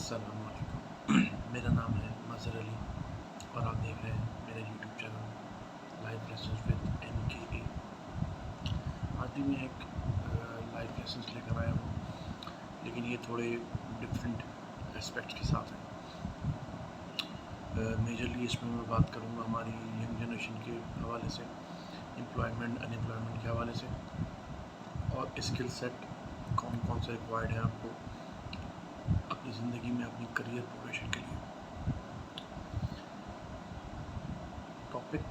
السلام علیکم میرا نام ہے مظہر علی اور آپ دیکھ رہے ہیں میرا YouTube channel life lessons with MKA۔ آج بھی میں ایک لائف لیسنز لے کر آیا ہوں، لیکن یہ تھوڑے ڈفرینٹ اسپیکٹس کے ساتھ ہیں۔ میجرلی اس میں بات کروں گا ہماری ینگ جنریشن کے حوالے سے، امپلائمنٹ ان امپلائمنٹ کے حوالے سے، اور اسکل سیٹ کون کون سے ریکوائرڈ ہیں آپ کو اپنی زندگی میں اپنی کریئر پروگریشن کے لیے۔ ٹاپک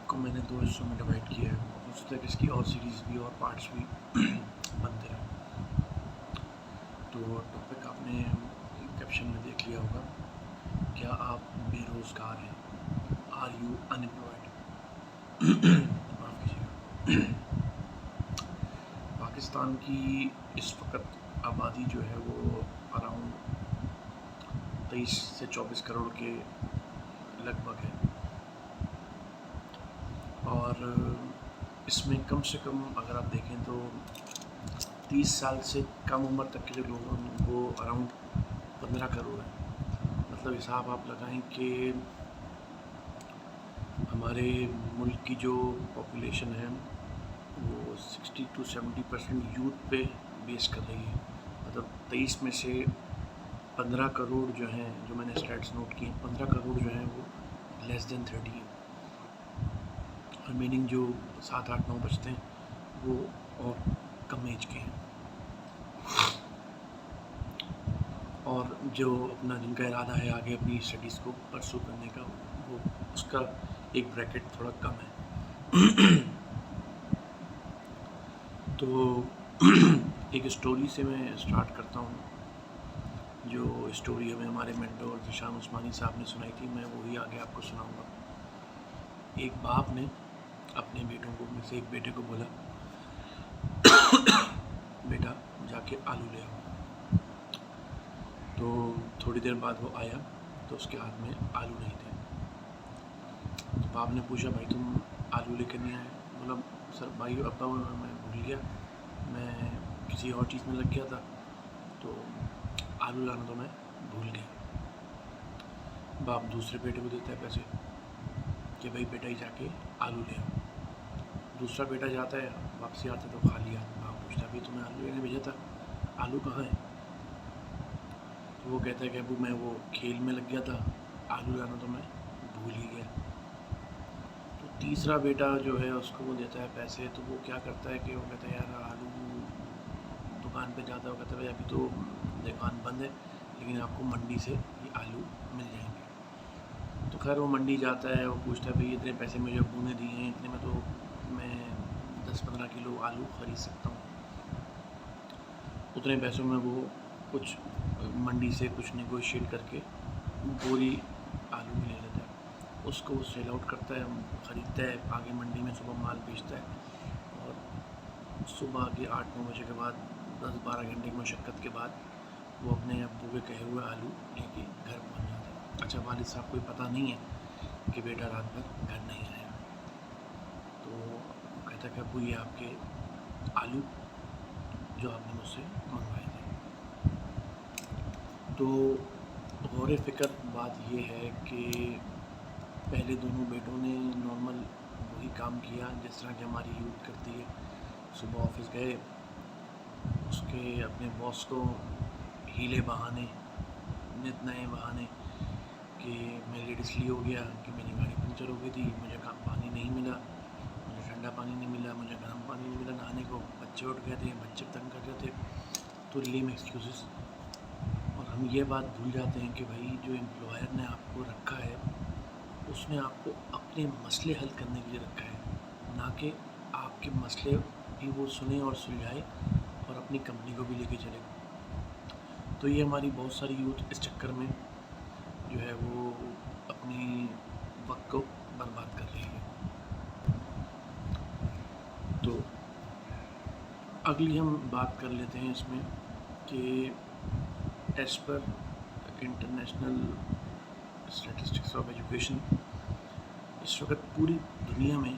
کو میں نے 2 حصوں میں ڈیوائڈ کیا ہے، ہو سکتا ہے کہ اس کی اور سیریز بھی اور پارٹس بھی بنتے رہیں۔ تو ٹاپک آپ نے کیپشن میں دیکھ لیا ہوگا، کیا آپ بے روزگار ہیں؟ Are you unemployed? معاف کیجیے گا۔ پاکستان کی اس وقت آبادی جو ہے وہ اراؤنڈ 23 سے 24 کروڑ کے لگ بھگ ہے، اور اس میں کم سے کم اگر آپ دیکھیں تو 30 سال سے کم عمر تک کے جو لوگ ہیں وہ اراؤنڈ 15 کروڑ ہیں۔ مطلب حساب آپ لگائیں کہ ہمارے ملک کی جو پاپولیشن ہے وہ 60 to 70% یوتھ پہ بیس کر رہی ہے۔ مطلب 23 میں سے 15 کروڑ جو ہیں، جو میں نے اسٹیٹس نوٹ کی ہیں، 15 کروڑ جو ہیں وہ لیس دین 30 ہیں، اور میننگ جو 7 8 9 بچتے ہیں وہ اور کم ایج کے ہیں، اور جو اپنا جن کا ارادہ ہے آگے اپنی اسٹڈیز کو پرسو کرنے کا، وہ اس کا ایک بریکٹ تھوڑا کم ہے۔ تو ایک اسٹوری سے میں اسٹارٹ کرتا ہوں، جو اسٹوری ہمیں ہمارے مینٹور ذیشان عثمانی صاحب نے سنائی تھی، میں وہی آگے آپ کو سناؤں گا۔ ایک باپ نے اپنے بیٹوں کو میں سے ایک بیٹے کو بولا، بیٹا جا کے آلو لے آؤ۔ تو تھوڑی دیر بعد وہ آیا تو اس کے ہاتھ میں آلو نہیں تھے۔ تو باپ نے پوچھا، بھائی تم آلو لے کے نہیں آئے؟ بولا، سر بھائی ابا میں بھول گیا، میں کسی اور چیز میں لگ گیا تھا، تو آلو لانا تو میں بھول گیا۔ باپ دوسرے بیٹے کو دیتا ہے پیسے کہ بھائی بیٹا ہی جا کے آلو لے آؤ۔ دوسرا بیٹا جاتا ہے، واپسی آتا ہے تو خالی ہاتھ۔ باپ پوچھتا ہے، بھائی تمہیں آلو لینے بھیجا تھا، آلو کہاں ہے؟ تو وہ کہتا ہے کہ ابو میں وہ کھیل میں لگ گیا تھا، آلو لانا تو میں بھول ہی گیا۔ تو تیسرا بیٹا جو ہے اس کو وہ دیتا ہے پیسے، تو وہ کیا کرتا ہے کہ وہ کہتا ہے یار آلو دکان پہ جاتا ہے، وہ کہتا ہے بھائی ابھی تو دکان بند ہے، لیکن آپ کو منڈی سے یہ آلو مل جائیں گے۔ تو خیر وہ منڈی جاتا ہے، وہ پوچھتا ہے بھائی اتنے پیسے مجھے ابو نے دیے ہیں، اتنے میں تو میں 10-15 کلو آلو خرید سکتا ہوں۔ اتنے پیسوں میں وہ کچھ منڈی سے کچھ نیگوشیٹ کر کے بوری آلو بھی لے لیتا ہے، اس کو وہ سیل آؤٹ کرتا ہے، خریدتا ہے، آگے منڈی میں صبح مال بیچتا ہے، اور صبح کے 8-9 بجے کے بعد 10-12 گھنٹے کی مشقت کے بعد وہ اپنے ابو کے کہے ہوئے آلو لے کے گھر پہنچ جاتا ہے۔ اچھا والد صاحب کو پتہ نہیں ہے کہ بیٹا رات بھر گھر نہیں آیا، تو وہ کہتا ہے کہ ابو یہ آپ کے آلو جو آپ نے مجھ سے منگوائے تھے۔ تو غور فکر بات یہ ہے کہ پہلے دونوں بیٹوں نے نارمل وہی کام کیا جس طرح کہ ہماری یوتھ کرتی ہے، صبح آفس گئے، اس کے اپنے باس کو ہیلے بہانے، نت نئے بہانے کہ میں لیٹ اس لیے ہو گیا کہ میری گاڑی پنچر ہو گئی تھی، مجھے پانی نہیں ملا، مجھے ٹھنڈا پانی نہیں ملا، مجھے گرم پانی نہیں ملا نہانے کو، بچے اٹھ گئے تھے، بچے تنگ کر رہے تھے، تو لیم ایکسکیوزز۔ اور ہم یہ بات بھول جاتے ہیں کہ بھائی جو امپلائر نے آپ کو رکھا ہے اس نے آپ کو اپنے مسئلے حل کرنے کے لیے رکھا ہے، نہ کہ آپ کے مسئلے بھی وہ سنے اور سلجھائے اور اپنی کمپنی کو بھی لے کے چلے۔ تو یہ ہماری بہت ساری یوتھ اس چکر میں جو ہے وہ اپنی وقت کو برباد کر رہی ہے۔ تو اگلی ہم بات کر لیتے ہیں اس میں کہ as per international statistics of education اس وقت پوری دنیا میں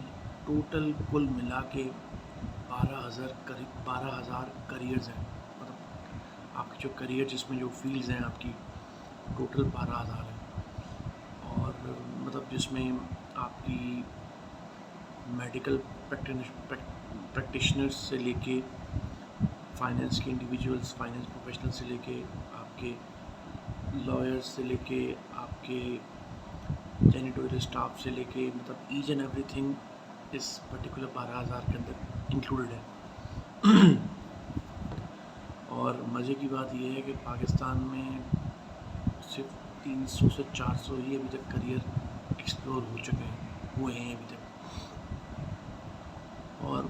ٹوٹل کل ملا کے 12,000 کریئرز ہیں۔ مطلب آپ کے جو کریئر جس میں جو فیلڈز ہیں آپ کی، ٹوٹل 12,000 ہے، اور مطلب جس میں آپ کی میڈیکل پریکٹیشنرز سے لے کے فائنینس کے انڈیویجولس، فائنینس پروفیشنل سے لے کے آپ کے لائرز سے لے کے آپ کے جینیٹوریل اسٹاف سے لے کے مطلب ایچ اینڈ ایوری تھنگ اس پرٹیکولر 12,000 کے اندر انکلوڈیڈ ہے. اور مزے کی بات یہ ہے کہ پاکستان میں صرف 300 سے 400 ہی ابھی تک کریئر ایکسپلور ہو چکے ہیں، ہوئے ہیں ابھی تک. اور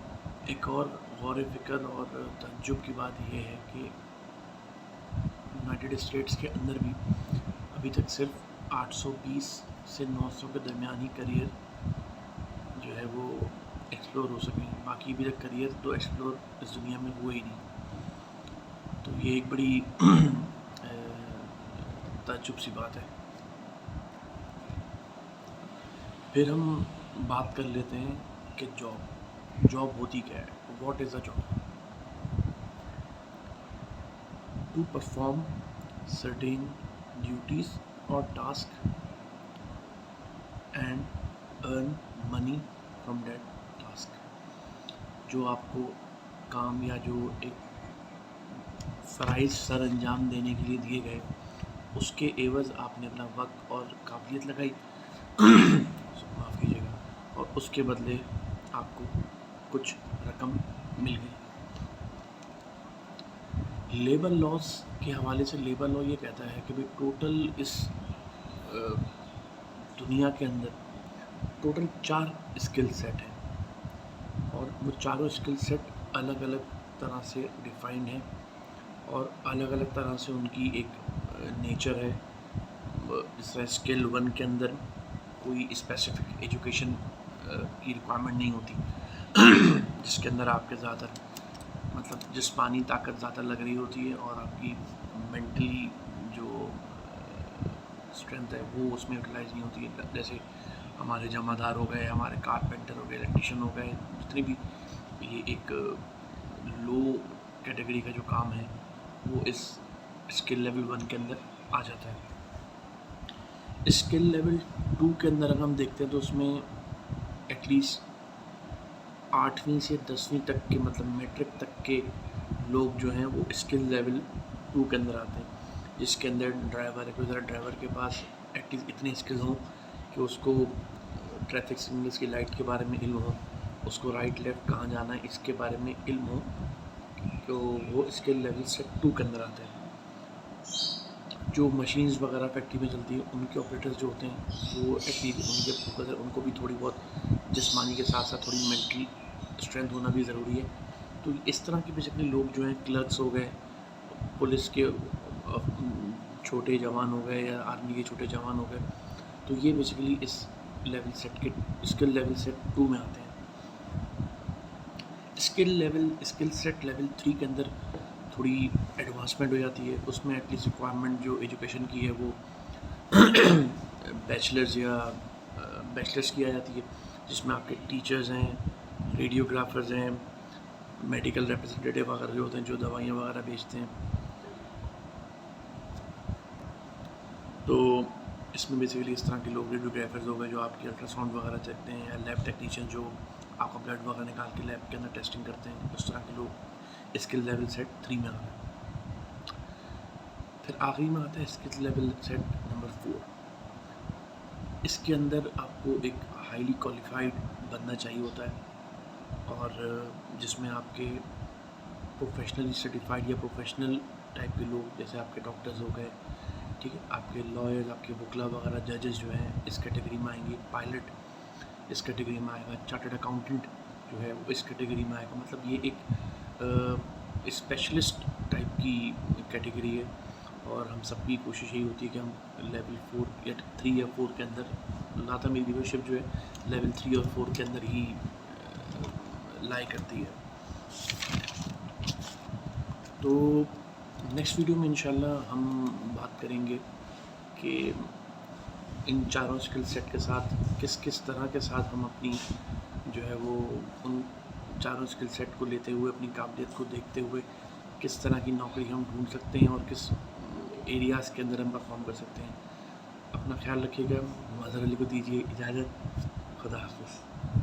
ایک اور غور فکر اور تعجب کی بات یہ ہے کہ یونائٹڈ اسٹیٹس کے اندر بھی ابھی تک صرف 820 سے 900 کے درمیان ہی کریئر جو ہے وہ ایکسپلور ہو سکیں، باقی ابھی تک کریئر تو ایکسپلور اس دنیا میں ہوئے ہی نہیں. تو یہ ایک بڑی تعجب سی بات ہے. پھر ہم بات کر لیتے ہیں کہ جاب ہوتی کیا ہے. What is a job? To perform certain duties اور task and earn money from that task. جو آپ کو کام یا جو ایک فرائض سر انجام دینے کے لیے دیے گئے، اس کے عوض آپ نے اپنا وقت اور قابلیت لگائی، معاف کیجیے گا، اور اس کے بدلے آپ کو کچھ رقم مل گئی. لیبر لاز کے حوالے سے لیبر لا یہ کہتا ہے کہ ٹوٹل اس دنیا کے اندر ٹوٹل 4 اسکل سیٹ ہیں، اور وہ چاروں اسکل سیٹ الگ الگ طرح سے ڈیفائنڈ ہیں اور الگ الگ طرح سے ان کی ایک نیچر ہے. جس طرح اسکل 1 کے اندر کوئی اسپیسیفک ایجوکیشن کی ریکوائرمنٹ نہیں ہوتی، جس کے اندر آپ کے زیادہ مطلب جسمانی طاقت زیادہ لگ رہی ہوتی ہے اور آپ کی مینٹلی جو اسٹرینتھ ہے وہ اس میں یوٹیلائز نہیں ہوتی ہے. جیسے ہمارے جمع دار ہو گئے، ہمارے کارپینٹر ہو گئے، الیکٹریشین ہو گئے، جتنے بھی یہ ایک لو کیٹیگری کا جو کام ہے وہ اس اسکل لیول 1 کے اندر آ جاتا ہے. اسکل لیول 2 کے اندر اگر ہم دیکھتے ہیں تو اس میں ایٹ لیسٹ 8ویں سے 10ویں تک کے مطلب میٹرک تک کے لوگ جو ہیں وہ اسکل لیول 2 کے اندر آتے ہیں، جس کے اندر ڈرائیور ہے. کوئی ذرا ڈرائیور کے پاس ایٹ لیسٹ اتنے اسکلز ہوں کہ اس کو ٹریفک سگنلس کی لائٹ کے بارے میں علم ہو، اس کو رائٹ لیفٹ کہاں جانا ہے اس کے بارے میں علم ہو، تو وہ اسکل لیول سے 2 کے اندر آتے ہیں. جو مشینز وغیرہ فیکٹری میں چلتی ہیں ان کے آپریٹرز جو ہوتے ہیں وہ ایٹ لیسٹ ان کو بھی تھوڑی بہت جسمانی کے ساتھ ساتھ تھوڑی مینٹل اسٹرینتھ ہونا بھی ضروری ہے. تو اس طرح کے بیسیکلی لوگ جو ہیں کلرکس ہو گئے، پولیس کے چھوٹے جوان ہو گئے یا آرمی کے چھوٹے جوان ہو گئے، تو یہ بیسیکلی اس لیول سیٹ کے اسکل لیول سیٹ 2 میں آتے ہیں. اسکل سیٹ لیول 3 کے اندر تھوڑی ایڈوانسمنٹ ہو جاتی ہے. اس میں ایٹ لیسٹ ریکوائرمنٹ جو ایجوکیشن کی ہے وہ بیچلرز کی آ جاتی ہے، جس میں آپ کے ٹیچرز ہیں، ریڈیوگرافرز ہیں، میڈیکل ریپرزنٹیٹیو وغیرہ جو ہوتے ہیں جو دوائیاں وغیرہ بیچتے ہیں. تو اس میں بیسیکلی اس طرح کے لوگ ریڈیوگرافرز ہو گئے جو آپ کی الٹرا ساؤنڈ وغیرہ چیکتے ہیں، یا لیب ٹیکنیشین جو آپ کا بلڈ وغیرہ نکال کے لیب کے اندر ٹیسٹنگ کرتے ہیں. اس طرح کے لوگ اسکل لیول سیٹ 3 میں آ گئے. پھر آخری میں آتا ہے اسکل لیول سیٹ نمبر 4. اس کے اندر آپ کو ایک ہائیلی کوالیفائڈ بننا چاہیے ہوتا ہے، اور جس میں آپ کے پروفیشنلی سرٹیفائڈ یا پروفیشنل ٹائپ کے لوگ جیسے آپ کے ڈاکٹرز ہو گئے، ٹھیک ہے، آپ کے لائرز، آپ کے وکلا وغیرہ، ججز جو ہیں اس کیٹیگری میں آئیں گے، پائلٹ اس کیٹیگری میں آئے گا، چارٹرڈ اکاؤنٹنٹ جو ہے وہ اس کیٹیگری میں آئے گا. مطلب یہ ایک اسپیشلسٹ ٹائپ کی کیٹیگری ہے، اور ہم سب کی کوشش یہی ہوتی ہے کہ ہم لیول 4 یا 3 یا 4 کے اندر لاتا. میری لیڈرشپ جو ہے لیول 3 اور 4 کے اندر ہی لائی کرتی ہے. تو نیکسٹ ویڈیو میں انشاءاللہ ہم بات کریں گے کہ ان چاروں اسکل سیٹ کے ساتھ کس طرح کے ساتھ ہم اپنی جو ہے وہ ان چاروں اسکل سیٹ کو لیتے ہوئے اپنی قابلیت کو دیکھتے ہوئے کس طرح کی نوکری ہم ڈھونڈ سکتے ہیں، اور کس ایریاز کے اندر ہم پرفارم کر سکتے ہیں. اپنا خیال رکھیے گا. مظہر علی کو دیجیے اجازت. خدا حافظ.